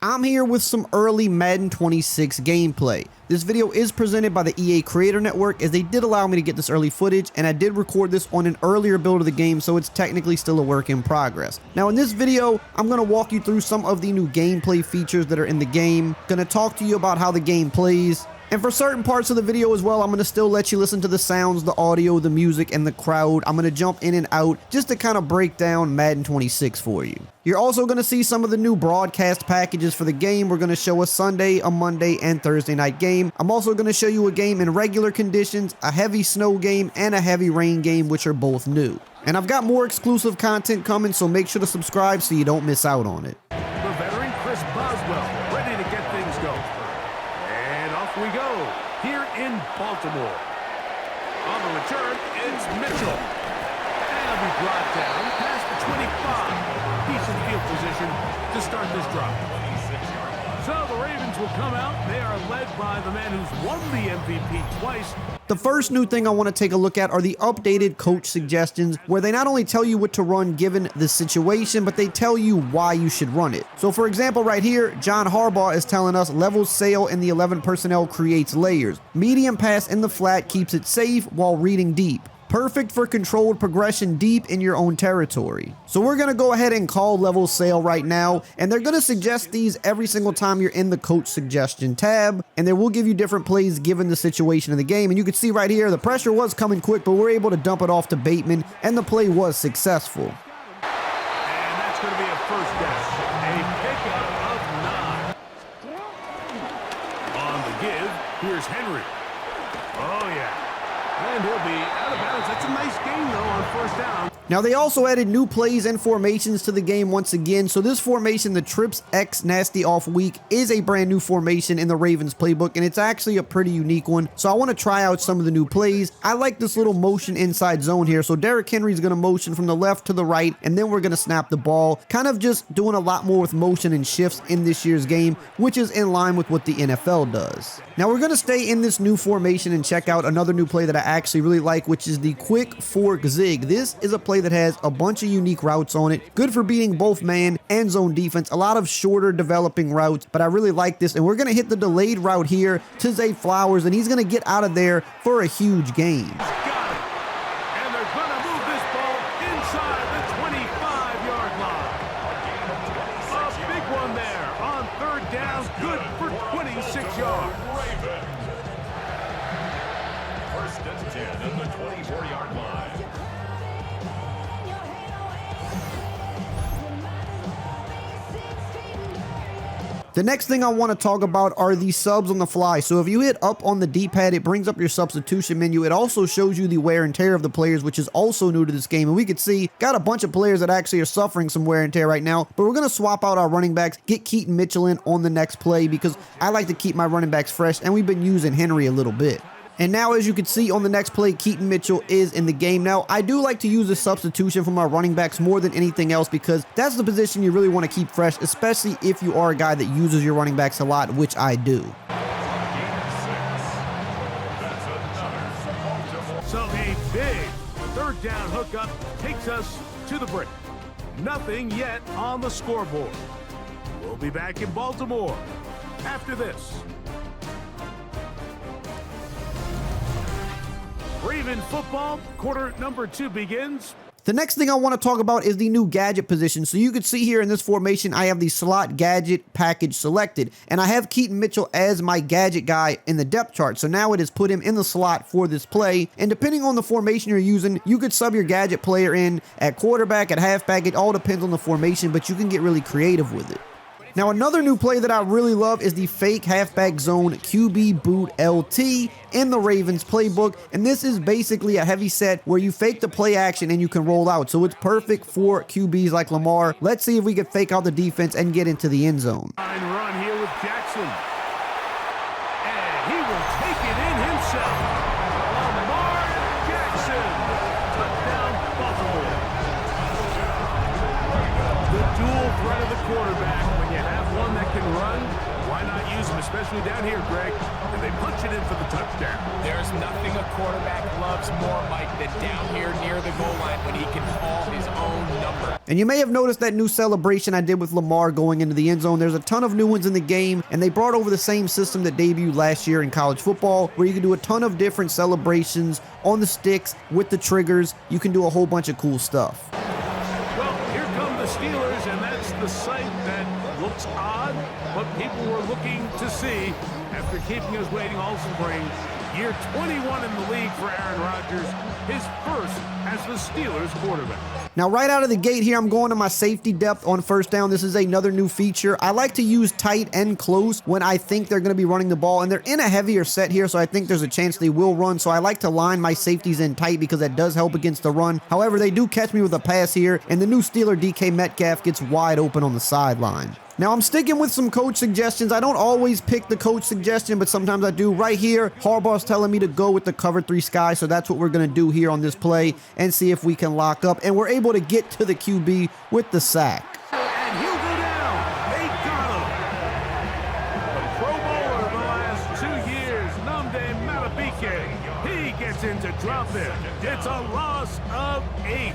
I'm here with some early Madden 26 gameplay. This video is presented by the EA Creator Network, as they did allow me to get this early footage, and I did record this on an earlier build of the game, so it's technically still a work in progress. Now in this video, I'm going to walk you through some of the new gameplay features that are in the game, going to talk to you about how the game plays, and for certain parts of the video as well, I'm going to still let you listen to the sounds, the audio, the music, and the crowd. I'm going to jump in and out just to kind of break down Madden 26 for you. You're also going to see some of the new broadcast packages for the game. We're going to show a Sunday, a Monday, and Thursday night game. I'm also going to show you a game in regular conditions, a heavy snow game, and a heavy rain game, which are both new. And I've got more exclusive content coming, so make sure to subscribe so you don't miss out on it. The veteran Chris Boswell, ready to get things going. And off we go, here in Baltimore. On the return, it's Mitchell. And he'll be brought down past the 25. Decent field position to start this drive. So the Ravens will come out. They are led by the man who's won the MVP twice. The first new thing I want to take a look at are the updated coach suggestions, where they not only tell you what to run given the situation, but they tell you why you should run it. So for example, right here, John Harbaugh is telling us level sail in the 11 personnel creates layers. Medium pass in the flat keeps it safe while reading deep. Perfect for controlled progression deep in your own territory. So we're going to go ahead and call level sail right now, and they're going to suggest these every single time you're in the coach suggestion tab, and they will give you different plays given the situation of the game. And you can see right here, the pressure was coming quick, but we're able to dump it off to Bateman, and the play was successful. And that's going to be a first down. A pickup of 9. On the give, here's Henry. Oh, yeah. And he'll be out of bounds. That's a nice gain, though, on first down. Now, they also added new plays and formations to the game once again. So this formation, the Trips X Nasty Off Week, is a brand new formation in the Ravens playbook, and it's actually a pretty unique one. So I want to try out some of the new plays. I like this little motion inside zone here. So Derrick Henry's going to motion from the left to the right, and then we're going to snap the ball. Kind of just doing a lot more with motion and shifts in this year's game, which is in line with what the NFL does. Now, we're going to stay in this new formation and check out another new play that I actually really like, which is the quick fork zig. This is a play that has a bunch of unique routes on it, good for beating both man and zone defense, a lot of shorter developing routes, but I really like this. And we're going to hit the delayed route here to Zay Flowers, and he's going to get out of there for a huge gain. And they're going to move this ball inside the 25-yard line. A big one there on third down, good for 26 yards. First and 10 at the 24-yard line. The next thing I want to talk about are the subs on the fly. So if you hit up on the D-pad, it brings up your substitution menu. It also shows you the wear and tear of the players, which is also new to this game. And we could see, got a bunch of players that actually are suffering some wear and tear right now. But we're going to swap out our running backs, get Keaton Mitchell in on the next play, because I like to keep my running backs fresh, and we've been using Henry a little bit. And now, as you can see on the next play, Keaton Mitchell is in the game. Now, I do like to use the substitution for my running backs more than anything else, because that's the position you really want to keep fresh, especially if you are a guy that uses your running backs a lot, which I do. So a big third down hookup takes us to the break. Nothing yet on the scoreboard. We'll be back in Baltimore after this. Raven football, quarter number 2 begins. The next thing I want to talk about is the new gadget position. So you can see here in this formation, I have the slot gadget package selected, and I have Keaton Mitchell as my gadget guy in the depth chart. So now it has put him in the slot for this play, and depending on the formation you're using, you could sub your gadget player in at quarterback, at halfback. It all depends on the formation, but you can get really creative with it. Now, another new play that I really love is the fake halfback zone QB boot LT in the Ravens playbook. And this is basically a heavy set where you fake the play action and you can roll out. So it's perfect for QBs like Lamar. Let's see if we can fake out the defense and get into the end zone. Fine run here with Jackson. And he will take it in himself. Lamar Jackson. Touchdown, Baltimore. The dual threat of the quarterback. When you have one that can run, why not use him, especially down here, Greg. And they punch it in for the touchdown. There's nothing a quarterback loves more, Mike, than down here near the goal line when he can call his own number. And you may have noticed that new celebration I did with Lamar going into the end zone. There's a ton of new ones in the game, and they brought over the same system that debuted last year in college football, where you can do a ton of different celebrations on the sticks with the triggers. You can do a whole bunch of cool stuff. Well, here come the Steelers, and that's the sight that looks odd, but people were looking to see after keeping us waiting all spring. Year 21 in the league for Aaron Rodgers, his first as the Steelers quarterback. Now, right out of the gate here, I'm going to my safety depth on first down. This is another new feature. I like to use tight and close when I think they're going to be running the ball, and they're in a heavier set here, so I think there's a chance they will run, so I like to line my safeties in tight because that does help against the run. However, they do catch me with a pass here, and the new Steeler DK Metcalf gets wide open on the sideline. Now, I'm sticking with some coach suggestions. I don't always pick the coach suggestion, but sometimes I do. Right here, Harbaugh's telling me to go with the cover 3 sky, so that's what we're going to do here on this play and see if we can lock up. And we're able to get to the QB with the sack. And he'll go down. They got him. The Pro Bowler the last 2 years, Nnamdi Madubuike. He gets into drop it. It's a loss of 8.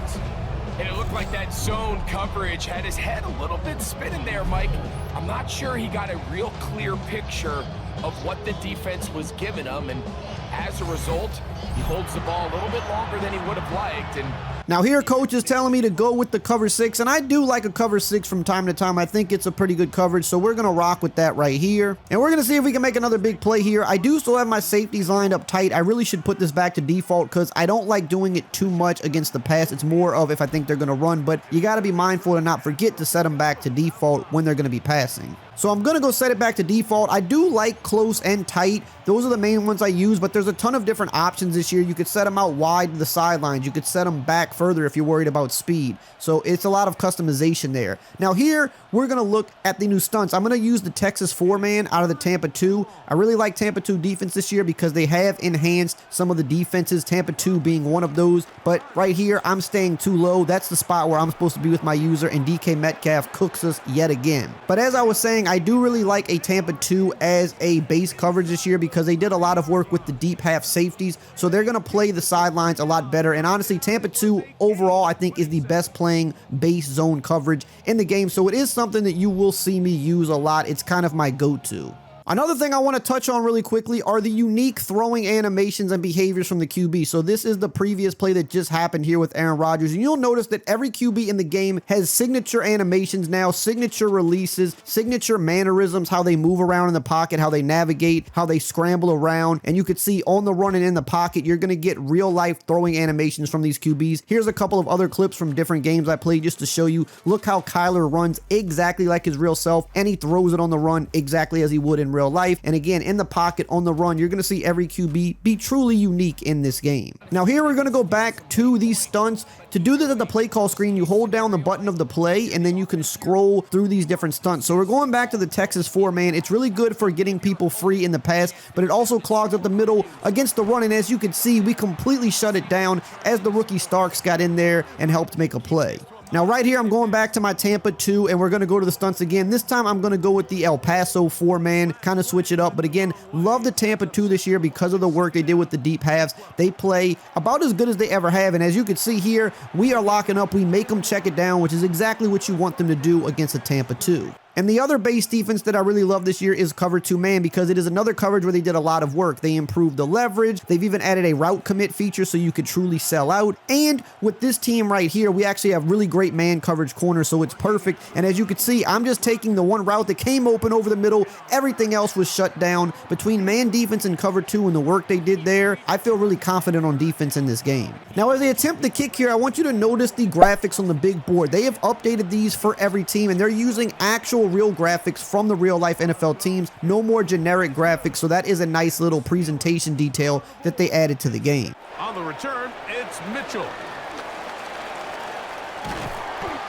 And it looked like that zone coverage had his head a little bit spinning there, Mike. I'm not sure he got a real clear picture of what the defense was giving him, and as a result, he holds the ball a little bit longer than he would have liked. And now here, coach is telling me to go with the cover 6, and I do like a cover 6 from time to time. I think it's a pretty good coverage, so we're going to rock with that right here. And we're going to see if we can make another big play here. I do still have my safeties lined up tight. I really should put this back to default because I don't like doing it too much against the pass. It's more of if I think they're going to run, but you got to be mindful and not forget to set them back to default when they're going to be passing. So I'm going to go set it back to default. I do like close and tight. Those are the main ones I use, but there's a ton of different options this year. You could set them out wide to the sidelines. You could set them back further if you're worried about speed. So it's a lot of customization there. Now here, we're going to look at the new stunts. I'm going to use the Texas 4-man out of the Tampa 2. I really like Tampa 2 defense this year because they have enhanced some of the defenses, Tampa 2 being one of those. But right here, I'm staying too low. That's the spot where I'm supposed to be with my user, and DK Metcalf cooks us yet again. But as I was saying, I do really like a Tampa 2 as a base coverage this year because they did a lot of work with the deep half safeties, so they're going to play the sidelines a lot better. And honestly, Tampa 2 overall I think is the best playing base zone coverage in the game, so it is something that you will see me use a lot. It's kind of my go-to. Another thing I want to touch on really quickly are the unique throwing animations and behaviors from the QB. So this is the previous play that just happened here with Aaron Rodgers. And you'll notice that every QB in the game has signature animations now, signature releases, signature mannerisms, how they move around in the pocket, how they navigate, how they scramble around. And you could see on the run and in the pocket, you're going to get real life throwing animations from these QBs. Here's a couple of other clips from different games I played just to show you. Look how Kyler runs exactly like his real self, and he throws it on the run exactly as he would in real life. And again, in the pocket on the run, you're going to see every QB be truly unique in this game. Now here we're going to go back to these stunts. To do this at the play call screen, you hold down the button of the play and then you can scroll through these different stunts. So we're going back to the Texas 4-man. It's really good for getting people free in the pass, but it also clogs up the middle against the run. And as you can see, we completely shut it down as the rookie Starks got in there and helped make a play. Now right here, I'm going back to my Tampa 2, and we're going to go to the stunts again. This time, I'm going to go with the El Paso 4-man, kind of switch it up. But again, love the Tampa 2 this year because of the work they did with the deep halves. They play about as good as they ever have. And as you can see here, we are locking up. We make them check it down, which is exactly what you want them to do against a Tampa 2. And the other base defense that I really love this year is cover 2-man because it is another coverage where they did a lot of work. They improved the leverage. They've even added a route commit feature so you could truly sell out. And with this team right here, we actually have really great man coverage corners, so it's perfect. And as you can see, I'm just taking the one route that came open over the middle. Everything else was shut down. Between man defense and cover 2 and the work they did there, I feel really confident on defense in this game. Now, as they attempt the kick here, I want you to notice the graphics on the big board. They have updated these for every team, and they're using actual real graphics from the real life NFL teams. No more generic graphics, so that is a nice little presentation detail that they added to the game. On the return, it's Mitchell.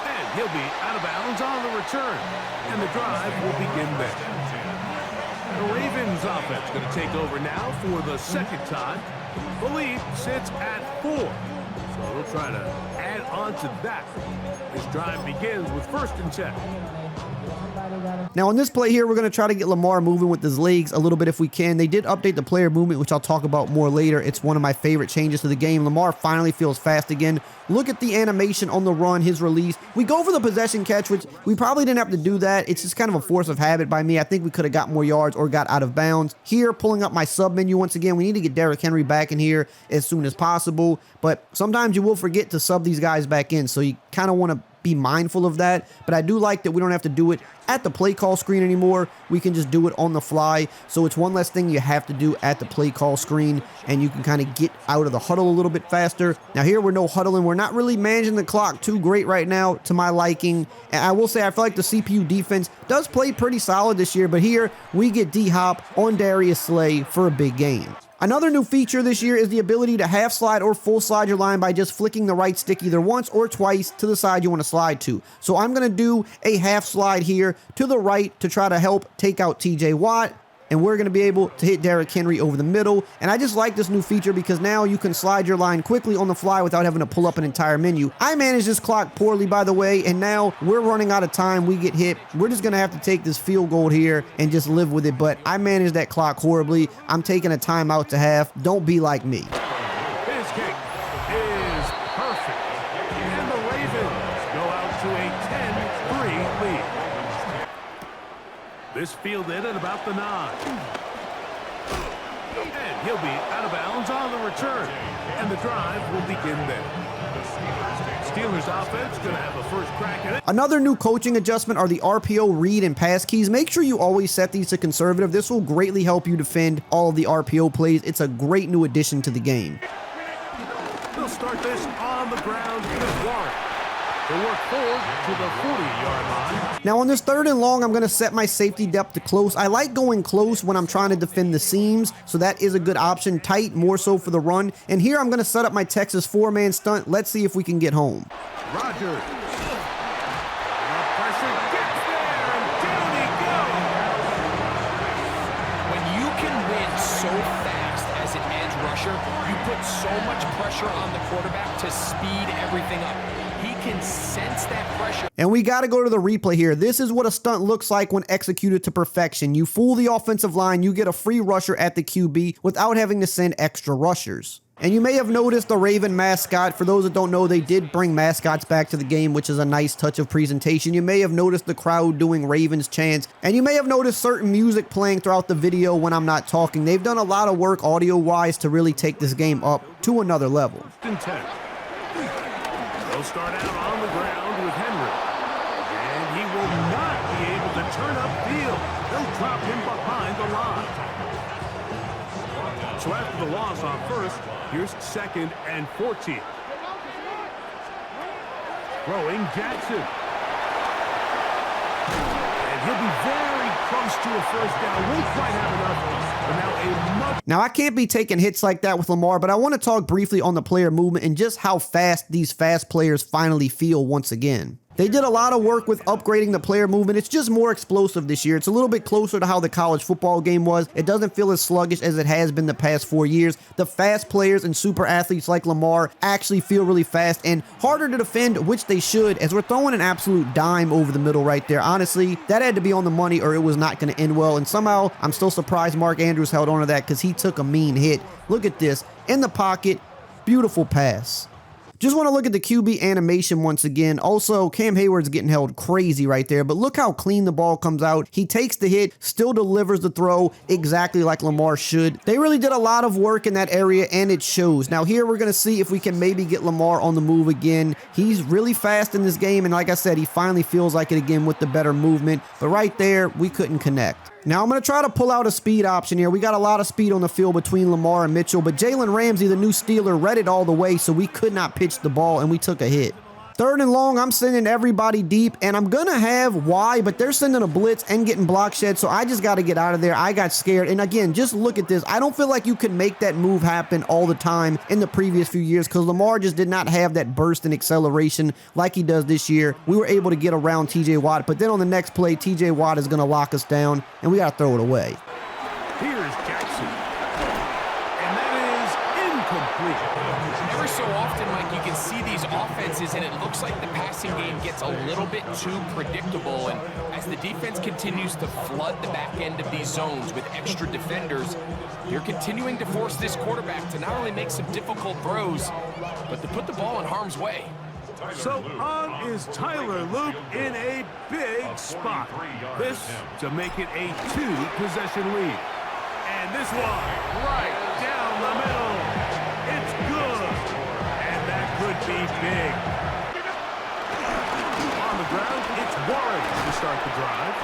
And he'll be out of bounds on the return. And the drive will begin there. The Ravens offense going to take over now for the second time. The lead sits at 4. So we'll try to add on to that. This drive begins with 1st and 10. Now on this play here, we're going to try to get Lamar moving with his legs a little bit if we can. They did update the player movement, which I'll talk about more later. It's one of my favorite changes to the game. Lamar finally feels fast again. Look at the animation on the run, his release. We go for the possession catch, which we probably didn't have to do that. It's just kind of a force of habit by me. I think we could have got more yards or got out of bounds. Here, pulling up my sub menu once again. We need to get Derrick Henry back in here as soon as possible. But sometimes you will forget to sub these guys back in, so you kind of want to be mindful of that. But I do like that we don't have to do it at the play call screen anymore. We can just do it on the fly. So it's one less thing you have to do at the play call screen, and you can kind of get out of the huddle a little bit faster. Now here we're no huddling. We're not really managing the clock too great right now to my liking. And I will say I feel like the CPU defense does play pretty solid this year, but here we get D-Hop on Darius Slay for a big game. Another new feature this year is the ability to half slide or full slide your line by just flicking the right stick either once or twice to the side you want to slide to. So I'm going to do a half slide here to the right to try to help take out TJ Watt. And we're going to be able to hit Derrick Henry over the middle. And I just like this new feature because now you can slide your line quickly on the fly without having to pull up an entire menu. I managed this clock poorly, by the way, and now we're running out of time. We get hit. We're just going to have to take this field goal here and just live with it. But I managed that clock horribly. I'm taking a timeout to half. Don't be like me. His kick is perfect. And the Ravens go out to a 10-3 lead. This fielded at about the 9. And he'll be out of bounds on the return. And the drive will begin there. Steelers offense going to have a first crack at it. Another new coaching adjustment are the RPO read and pass keys. Make sure you always set these to conservative. This will greatly help you defend all of the RPO plays. It's a great new addition to the game. They'll start this on the ground with Warren. They work forward to the 40-yard line. Now on this 3rd and long, I'm going to set my safety depth to close. I like going close when I'm trying to defend the seams, so that is a good option. Tight, more so for the run. And here I'm going to set up my Texas 4-man stunt. Let's see if we can get home. Rodgers. The pressure gets there, and down he goes. When you can win so fast as an edge rusher, you put so much pressure on the quarterback to speed everything up. He can sense that pressure. And we got to go to the replay here. This is what a stunt looks like when executed to perfection. You fool the offensive line, you get a free rusher at the QB without having to send extra rushers. And you may have noticed the Raven mascot. For those that don't know, they did bring mascots back to the game, which is a nice touch of presentation. You may have noticed the crowd doing Ravens chants, and you may have noticed certain music playing throughout the video when I'm not talking. They've done a lot of work audio-wise to really take this game up to another level. They'll start out on the ground with Henry. And he will not be able to turn upfield. They'll drop him behind the line. So after the loss on first, here's 2nd and 14. Throwing Jackson. And he'll be very close to a first down. Won't quite have enough. But now I can't be taking hits like that with Lamar, but I want to talk briefly on the player movement and just how fast these fast players finally feel once again. They did a lot of work with upgrading the player movement. It's just more explosive this year. It's a little bit closer to how the college football game was. It doesn't feel as sluggish as it has been the past 4 years. The fast players and super athletes like Lamar actually feel really fast and harder to defend, which they should, as we're throwing an absolute dime over the middle right there. Honestly, that had to be on the money or it was not going to end well. And somehow, I'm still surprised Mark Andrews held on to that because he took a mean hit. Look at this. In the pocket. Beautiful pass. Just want to look at the QB animation once again. Also, Cam Hayward's getting held crazy right there, but look how clean the ball comes out. He takes the hit, still delivers the throw exactly like Lamar should. They really did a lot of work in that area, and it shows. Now here we're going to see if we can maybe get Lamar on the move again. He's really fast in this game, and like I said, he finally feels like it again with the better movement, but right there, we couldn't connect. Now I'm going to try to pull out a speed option here. We got a lot of speed on the field between Lamar and Mitchell, but Jalen Ramsey, the new Steeler, read it all the way, so we could not pitch the ball, and we took a hit. 3rd and long, I'm sending everybody deep, and I'm going to have Y, but they're sending a blitz and getting block shed, so I just got to get out of there. I got scared, and again, just look at this. I don't feel like you can make that move happen all the time in the previous few years because Lamar just did not have that burst and acceleration like he does this year. We were able to get around TJ Watt, but then on the next play, TJ Watt is going to lock us down, and we got to throw it away. Here's Jackson. And that is incomplete. Every so often, Mike, you can see these offenses, and it looks like the passing game gets a little bit too predictable. And as the defense continues to flood the back end of these zones with extra defenders, you're continuing to force this quarterback to not only make some difficult throws, but to put the ball in harm's way. So on is Tyler Luke in a big spot. This to make it a 2-possession lead. And this one, right down the middle. It's good. And that could be big. On the ground, it's Warren to start the drive.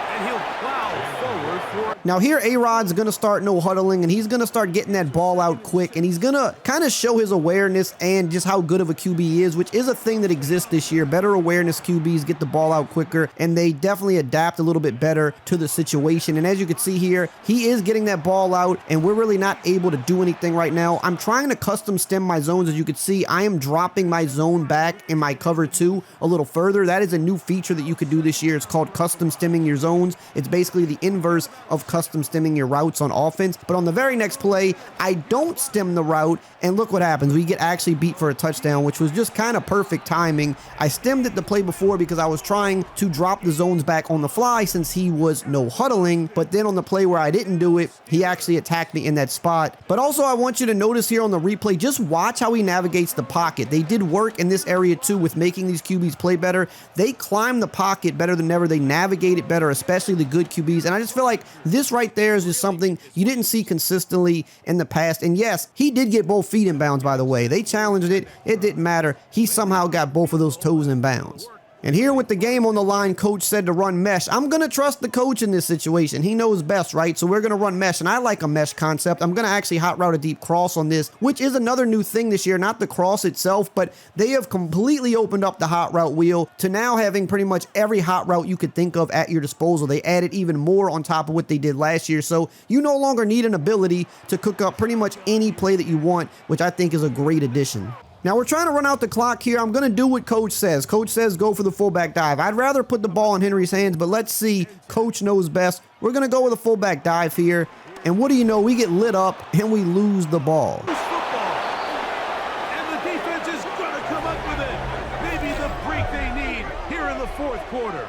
And he'll plow forward for... Now here, A-Rod's going to start no huddling, and he's going to start getting that ball out quick, and he's going to kind of show his awareness and just how good of a QB he is, which is a thing that exists this year. Better awareness QBs get the ball out quicker, and they definitely adapt a little bit better to the situation. And as you can see here, he is getting that ball out, and we're really not able to do anything right now. I'm trying to custom stem my zones. As you can see, I am dropping my zone back in my cover 2 a little further. That is a new feature that you could do this year. It's called custom stemming your zones. It's basically the inverse of custom stemming your routes on offense. But on the very next play, I don't stem the route, and look what happens. We get actually beat for a touchdown, which was just kind of perfect timing. I stemmed it the play before because I was trying to drop the zones back on the fly since he was no huddling, but then on the play where I didn't do it, he actually attacked me in that spot. But also, I want you to notice here on the replay, just watch how he navigates the pocket. They did work in this area too with making these QBs play better. They climb the pocket better than ever. They navigate it better, especially the good QBs. And I just feel like this right there is just something you didn't see consistently in the past. And yes, he did get both feet in bounds, by the way. They challenged it. It didn't matter. He somehow got both of those toes in bounds. And here with the game on the line, coach said to run mesh. I'm going to trust the coach in this situation. He knows best, right? So we're going to run mesh, and I like a mesh concept. I'm going to actually hot route a deep cross on this, which is another new thing this year. Not the cross itself, but they have completely opened up the hot route wheel to now having pretty much every hot route you could think of at your disposal. They added even more on top of what they did last year. So you no longer need an ability to cook up pretty much any play that you want, which I think is a great addition. Now we're trying to run out the clock here. I'm going to do what coach says. Coach says go for the fullback dive. I'd rather put the ball in Henry's hands, but let's see. Coach knows best. We're going to go with a fullback dive here. And what do you know? We get lit up and we lose the ball. And the defense is going to come up with it. Maybe the break they need here in the fourth quarter.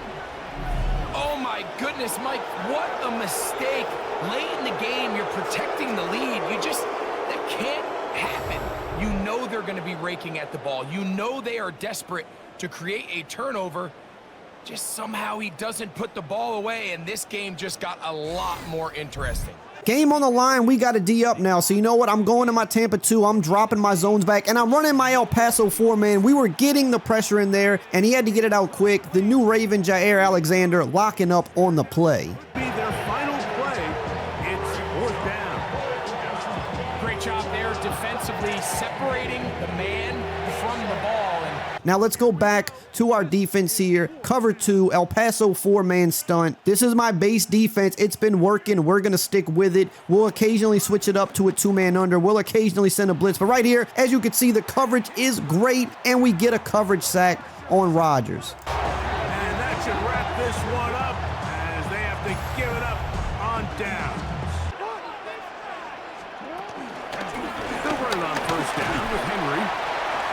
Oh my goodness, Mike, what a mistake. Late in the game, you're protecting the lead. That can't happen. You know they're going to be raking at the ball. You know they are desperate to create a turnover. Just somehow he doesn't put the ball away, and this game just got a lot more interesting. Game on the line, we got a D up now. So you know what? I'm going to my Tampa 2. I'm dropping my zones back, and I'm running my El Paso 4-man. We were getting the pressure in there, and he had to get it out quick. The new Raven, Jair Alexander, locking up on the play. Be their final play. It's fourth down. Great job there defensively, separating the man from the ball. And now let's go back to our defense here. Cover 2, El Paso 4-man stunt. This is my base defense. It's been working. We're going to stick with it. We'll occasionally switch it up to a 2-man under. We'll occasionally send a blitz. But right here, as you can see, the coverage is great, and we get a coverage sack on Rodgers. And that should wrap this one up as they have to give it up on downs. They'll run it on first down with Henry.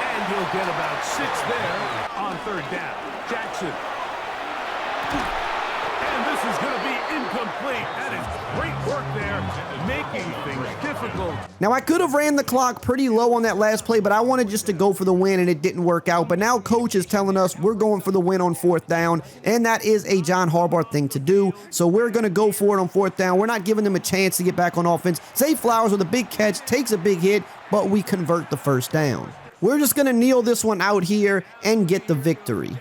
And he'll get about 6 there on third down. Jackson. And this is going to be incomplete. That is great work there, making things difficult. Now, I could have ran the clock pretty low on that last play, but I wanted just to go for the win, and it didn't work out. But now coach is telling us we're going for the win on fourth down, and that is a John Harbaugh thing to do. So we're going to go for it on fourth down. We're not giving them a chance to get back on offense. Zay Flowers with a big catch, takes a big hit, but we convert the first down. We're just going to kneel this one out here and get the victory.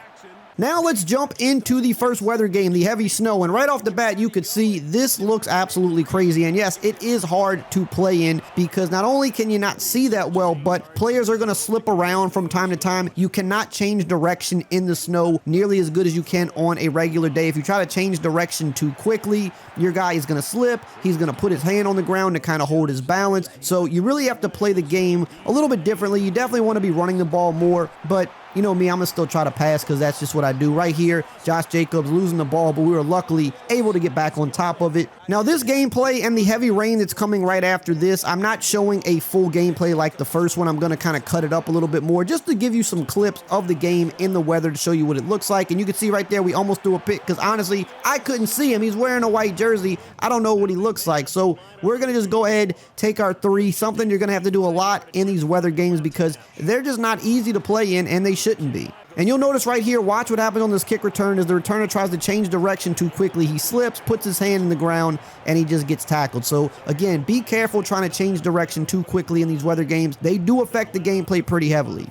Now let's jump into the first weather game, the heavy snow, and right off the bat you could see this looks absolutely crazy. And yes, it is hard to play in because not only can you not see that well, but players are going to slip around from time to time. You cannot change direction in the snow nearly as good as you can on a regular day. If you try to change direction too quickly, your guy is going to slip. He's going to put his hand on the ground to kind of hold his balance. So you really have to play the game a little bit differently. You definitely want to be running the ball more, but you know me, I'm gonna still try to pass because that's just what I do. Right here, Josh Jacobs losing the ball, but we were luckily able to get back on top of it. Now this gameplay and the heavy rain that's coming right after this, I'm not showing a full gameplay like the first one. I'm gonna kind of cut it up a little bit more just to give you some clips of the game in the weather to show you what it looks like. And you can see right there, we almost threw a pick because honestly, I couldn't see him. He's wearing a white jersey. I don't know what he looks like. So we're gonna just go ahead, take our three, something you're gonna have to do a lot in these weather games because they're just not easy to play in, and they shouldn't be. And you'll notice right here, watch what happens on this kick return as the returner tries to change direction too quickly. He slips, puts his hand in the ground, and he just gets tackled. So again, be careful trying to change direction too quickly in these weather games. They do affect the gameplay pretty heavily.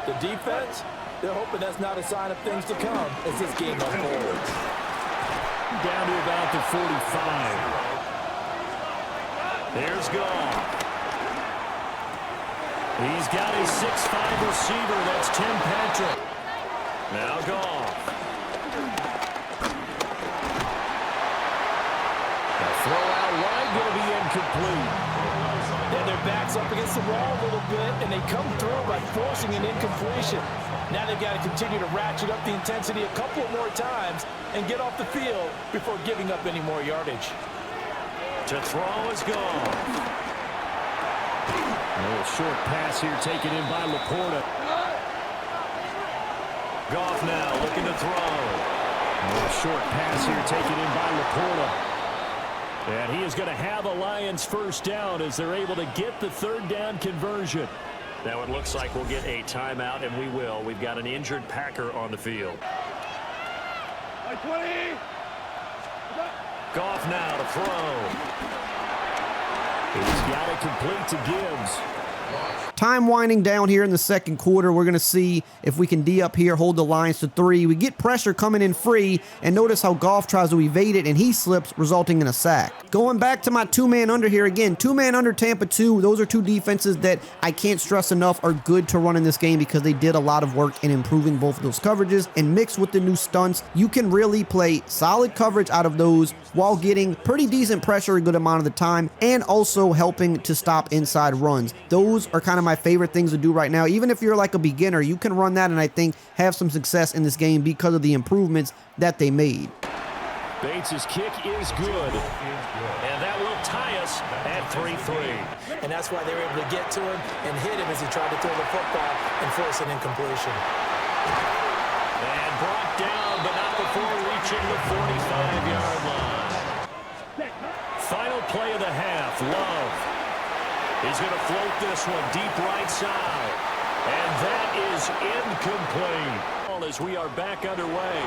The defense, they're hoping that's not a sign of things to come as this game unfolds. Down to about the 45. There's Goff. He's got a 6'5" receiver. That's Tim Patrick. Now Goff. The throw out wide going to be incomplete. And their back's up against the wall a little bit, and they come through by forcing an incompletion. Now they've got to continue to ratchet up the intensity a couple more times and get off the field before giving up any more yardage. To throw is Goff. A little short pass here taken in by Laporta. Goff now looking to throw. A little short pass here taken in by Laporta. And he is going to have a Lions first down as they're able to get the third down conversion. Now it looks like we'll get a timeout, and we will. We've got an injured Packer on the field. Goff now to throw. He's got it complete to Gibbs. Time winding down here in the second quarter. We're going to see if we can D up here, hold the Lions to 3. We get pressure coming in free, and notice how Goff tries to evade it, and he slips, resulting in a sack. Going back to my two-man under here again. Two-man under Tampa 2. Those are two defenses that I can't stress enough are good to run in this game because they did a lot of work in improving both of those coverages, and mixed with the new stunts, you can really play solid coverage out of those while getting pretty decent pressure a good amount of the time, and also helping to stop inside runs. Those are kind of my favorite things to do right now. Even if you're like a beginner, you can run that and I think have some success in this game because of the improvements that they made. Bates' kick is good, and that will tie us at 3-3. And that's why they were able to get to him and hit him as he tried to throw the football and force an incompletion. And brought down, but not before reaching the 45-yard line. Final play of the half, Love. He's going to float this one deep right side. And that is incomplete. As we are back underway.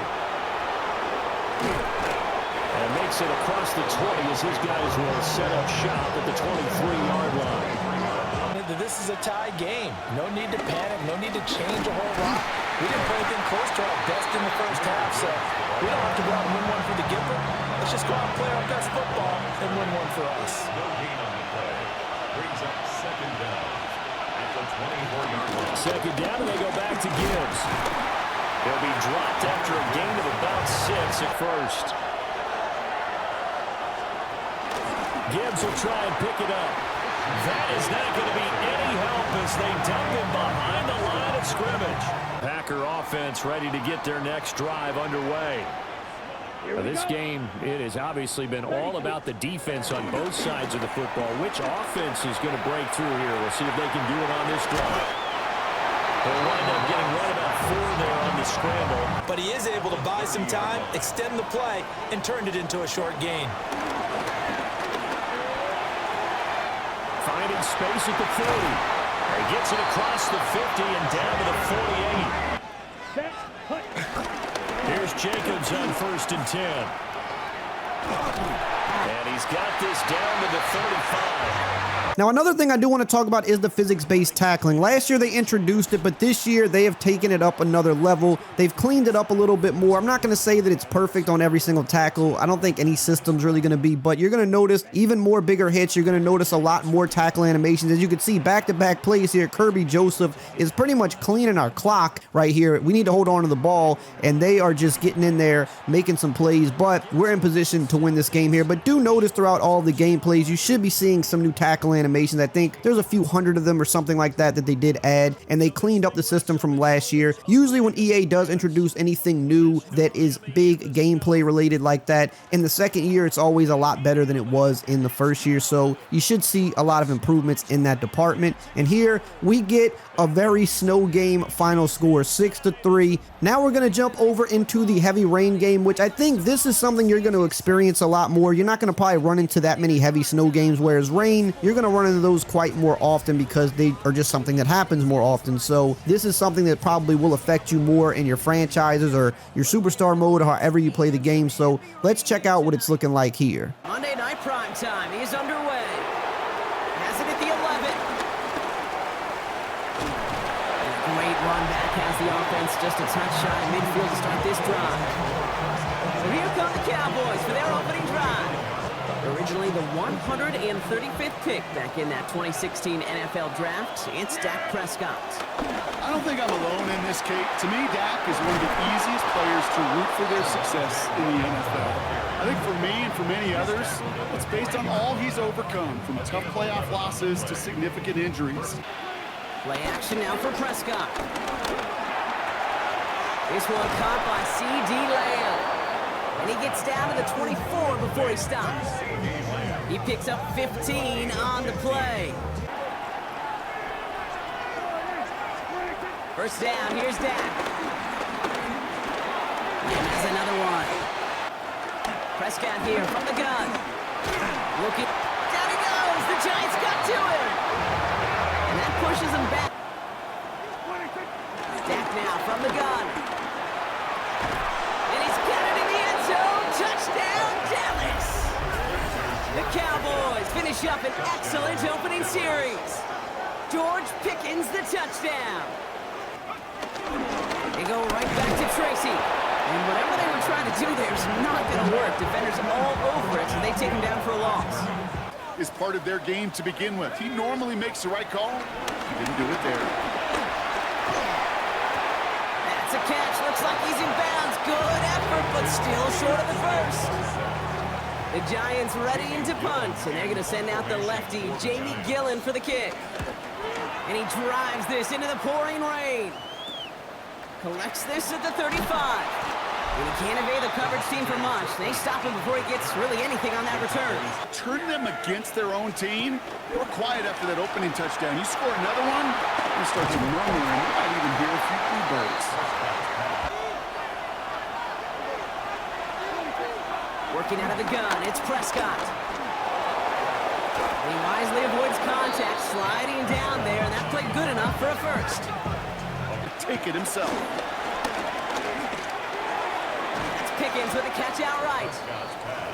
And makes it across the 20 as his guys will set up shop at the 23-yard line. This is a tie game. No need to panic. No need to change a whole lot. We didn't play anything close to our best in the first half, so we don't have to go out and win one for the giver. Let's just go out and play our best football and win one for us. No gain on the play. Brings up second down at the 24-yard line. Second down, and they go back to Gibbs. He'll be dropped after a gain of about 6 at first. Gibbs will try and pick it up. That is not going to be any help as they dump him behind the line of scrimmage. Packer offense ready to get their next drive underway. This game, it has obviously been all about the defense on both sides of the football. Which offense is going to break through here? We'll see if they can do it on this drive. They'll wind up getting right about 4 there on the scramble. But he is able to buy some time, extend the play, and turned it into a short gain. Finding space at the 30. He gets it across the 50 and down to the 48. Here's Jacobs on 1st and 10. And he's got this down to the 35. Now, another thing I do want to talk about is the physics-based tackling. Last year they introduced it, but this year they have taken it up another level. They've cleaned it up a little bit more. I'm not going to say that it's perfect on every single tackle. I don't think any system's really going to be, but you're going to notice even more bigger hits. You're going to notice a lot more tackle animations. As you can see, back-to-back plays here. Kirby Joseph is pretty much cleaning our clock right here. We need to hold on to the ball, and they are just getting in there, making some plays, but we're in position to win this game here. But do notice notice throughout all of the gameplays, you should be seeing some new tackle animations. I think there's a few hundred of them or something like that that they did add, and they cleaned up the system from last year. Usually when EA does introduce anything new that is big gameplay related like that, in the second year it's always a lot better than it was in the first year, so you should see a lot of improvements in that department. And here we get a very snow game final score, 6-3. Now we're going to jump over into the heavy rain game, which I think this is something you're going to experience a lot more. You're not going to probably run into that many heavy snow games, whereas rain, you're going to run into those quite more often because they are just something that happens more often. So this is something that probably will affect you more in your franchises or your superstar mode or however you play the game. So let's check out what it's looking like here. Monday night prime time is underway. Has it at the 11. Great run back, has the offense just a touch shy of midfield to start this drive. So here come the Cowboys for their opening drive. Originally the 135th pick back in that 2016 NFL draft, it's Dak Prescott. I don't think I'm alone in this, Kate. To me, Dak is one of the easiest players to root for their success in the NFL. I think for me and for many others, it's based on all he's overcome, from tough playoff losses to significant injuries. Play action now for Prescott. This one caught by C.D. Lamb. And he gets down to the 24 before he stops. He picks up 15 on the play. First down, here's Dak. And there's another one. Prescott here from the gun. Looking, down he goes. The Giants got to him. And that pushes him back. Dak now from the gun. And he's got it in the end zone. Touchdown, Dallas. The Cowboys finish up an excellent opening series. George Pickens the touchdown. They go right back to Tracy. And whatever they were trying to do there is not going to work. Defenders all over it, so they take him down for a loss. Is part of their game to begin with. He normally makes the right call. He didn't do it there. That's a catch. Looks like he's in bounds. Good effort, but still short of the first. The Giants ready into punt, and they're going to send out the lefty, Jamie Gillen, for the kick. And he drives this into the pouring rain. Collects this at the 35. And he can't evade the coverage team for much. They stop him before he gets really anything on that return. Turn them against their own team. They were quiet after that opening touchdown. You score another one, you start to murmur, and you might even hear a few bluebirds. Working out of the gun, it's Prescott. He wisely avoids contact, sliding down there, and that played good enough for a first. Take it himself. That's Pickens with a catch outright.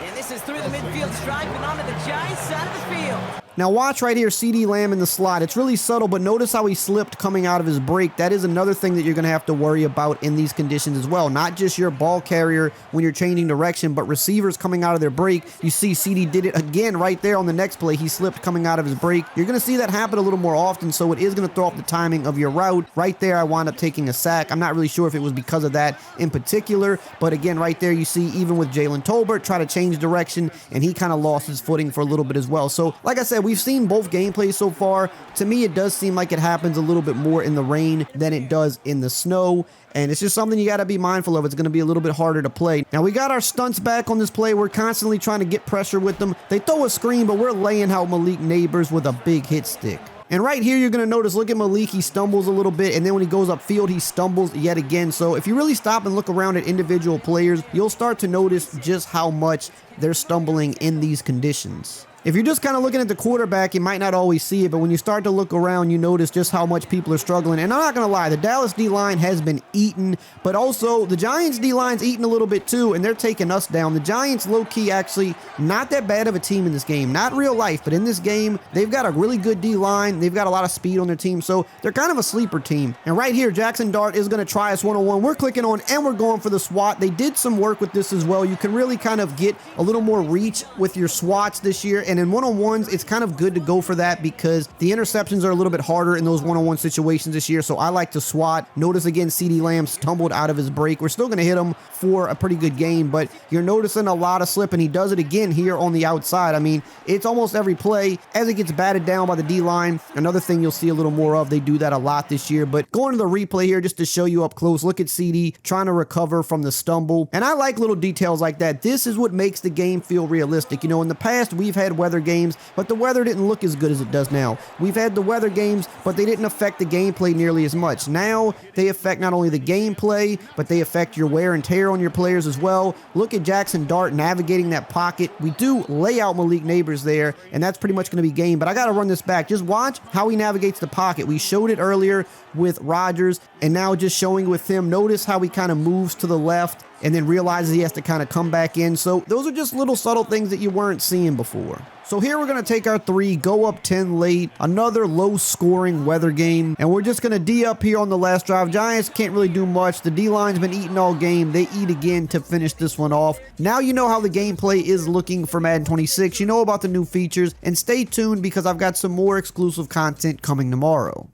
And this is through the midfield stripe and onto the Giants side of the field. Now watch right here, C.D. Lamb in the slot. It's really subtle, but notice how he slipped coming out of his break. That is another thing that you're going to have to worry about in these conditions as well. Not just your ball carrier when you're changing direction, but receivers coming out of their break. You see C.D. did it again right there on the next play. He slipped coming out of his break. You're going to see that happen a little more often, so it is going to throw off the timing of your route. Right there, I wound up taking a sack. I'm not really sure if it was because of that in particular, but again, right there, you see even with Jalen Tolbert try to change direction, and he kind of lost his footing for a little bit as well. So, like I said, we've seen both gameplays so far. To me, it does seem like it happens a little bit more in the rain than it does in the snow, and it's just something you got to be mindful of. It's going to be a little bit harder to play. Now, we got our stunts back on this play. We're constantly trying to get pressure with them. They throw a screen, but we're laying out Malik Neighbors with a big hit stick. And right here, you're going to notice, look at Malik, he stumbles a little bit, and then when he goes upfield, he stumbles yet again. So if you really stop and look around at individual players, you'll start to notice just how much they're stumbling in these conditions. If you're just kind of looking at the quarterback, you might not always see it, but when you start to look around, you notice just how much people are struggling. And I'm not going to lie, the Dallas D-line has been eaten, but also the Giants D-line's eaten a little bit too, and they're taking us down. The Giants, low-key, actually not that bad of a team in this game. Not real life, but in this game, they've got a really good D-line. They've got a lot of speed on their team, so they're kind of a sleeper team. And right here, Jackson Dart is going to try us one-on-one. We're clicking on, and we're going for the swat. They did some work with this as well. You can really kind of get a little more reach with your swats this year, and and in one-on-ones, it's kind of good to go for that because the interceptions are a little bit harder in those one-on-one situations this year, so I like to swat. Notice again, CeeDee Lamb stumbled out of his break. We're still going to hit him for a pretty good game, but you're noticing a lot of slip, and he does it again here on the outside. I mean, it's almost every play as it gets batted down by the D-line. Another thing you'll see a little more of, they do that a lot this year, but going to the replay here just to show you up close, look at CeeDee trying to recover from the stumble, and I like little details like that. This is what makes the game feel realistic. You know, in the past, we've had weather games, but the weather didn't look as good as it does now. We've had the weather games, but they didn't affect the gameplay nearly as much. Now, they affect not only the gameplay, but they affect your wear and tear on your players as well. Look at Jackson Dart navigating that pocket. We do lay out Malik Neighbors there, and that's pretty much going to be game, but I got to run this back. Just watch how he navigates the pocket. We showed it earlier with Rodgers, and now just showing with him. Notice how he kind of moves to the left and then realizes he has to kind of come back in. So those are just little subtle things that you weren't seeing before. So here we're going to take our 3, go up 10 late, another low-scoring weather game, and we're just going to D up here on the last drive. Giants can't really do much. The D-line's been eating all game. They eat again to finish this one off. Now you know how the gameplay is looking for Madden 26. You know about the new features, and stay tuned because I've got some more exclusive content coming tomorrow.